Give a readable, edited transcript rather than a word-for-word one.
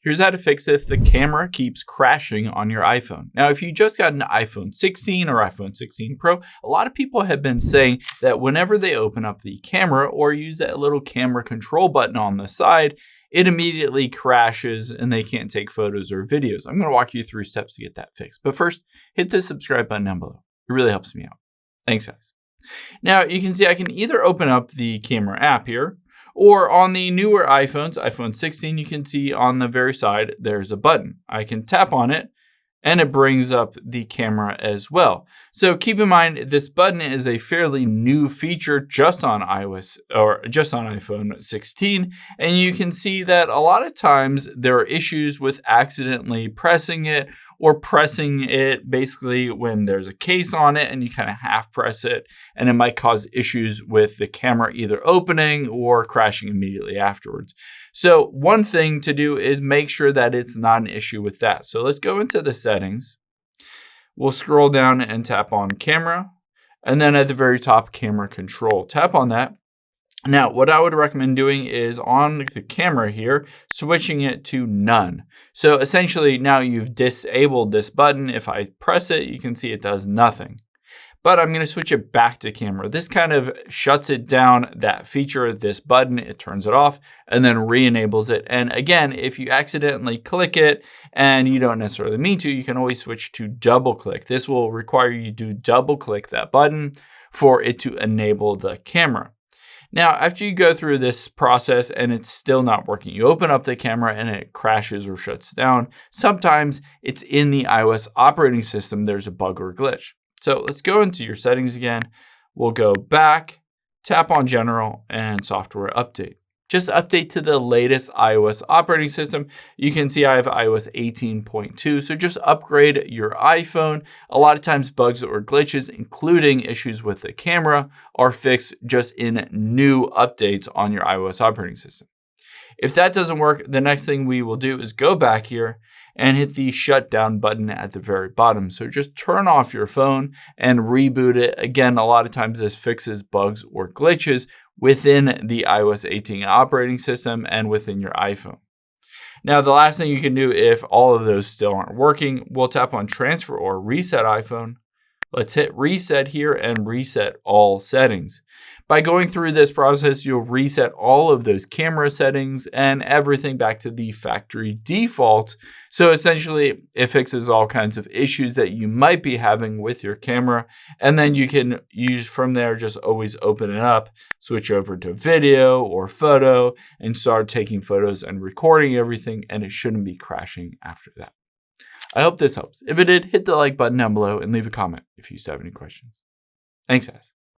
Here's how to fix it if the camera keeps crashing on your iPhone. Now, if you just got an iPhone 16 or iPhone 16 Pro, a lot of people have been saying that whenever they open up the camera or use that little camera control button on the side, it immediately crashes and they can't take photos or videos. I'm going to walk you through steps to get that fixed. But first, hit the subscribe button down below. It really helps me out. Thanks, guys. Now, you can see I can either open up the camera app here, or on the newer iPhones, iPhone 16, you can see on the very side, there's a button. I can tap on it and it brings up the camera as well. So keep in mind, this button is a fairly new feature just on iOS or just on iPhone 16. And you can see that a lot of times there are issues with accidentally pressing it or pressing it basically when there's a case on it and you kind of half press it, and it might cause issues with the camera either opening or crashing immediately afterwards. So one thing to do is make sure that it's not an issue with that. So let's go into the settings. We'll scroll down and tap on camera, and then at the very top, camera control. Tap on that. Now, what I would recommend doing is on the camera here, switching it to none. So essentially now you've disabled this button. If I press it, you can see it does nothing. But I'm going to switch it back to camera. This kind of shuts it down, that feature, this button, it turns it off and then re-enables it. And again, if you accidentally click it and you don't necessarily mean to, you can always switch to double click. This will require you to double click that button for it to enable the camera. Now, after you go through this process and it's still not working, you open up the camera and it crashes or shuts down. Sometimes it's in the iOS operating system, there's a bug or glitch. So let's go into your settings again. We'll go back, tap on General and Software Update. Just update to the latest iOS operating system. You can see I have iOS 18.2, so just upgrade your iPhone. A lot of times bugs or glitches, including issues with the camera, are fixed just in new updates on your iOS operating system. If that doesn't work, the next thing we will do is go back here and hit the shutdown button at the very bottom. So just turn off your phone and reboot it. Again, a lot of times this fixes bugs or glitches within the iOS 18 operating system and within your iPhone. Now, the last thing you can do if all of those still aren't working, we'll tap on Transfer or Reset iPhone. Let's hit Reset here and reset all settings. By going through this process, you'll reset all of those camera settings and everything back to the factory default. So essentially, it fixes all kinds of issues that you might be having with your camera. And then you can use from there, just always open it up, switch over to video or photo, and start taking photos and recording everything. And it shouldn't be crashing after that. I hope this helps. If it did, hit the like button down below and leave a comment if you have any questions. Thanks, guys.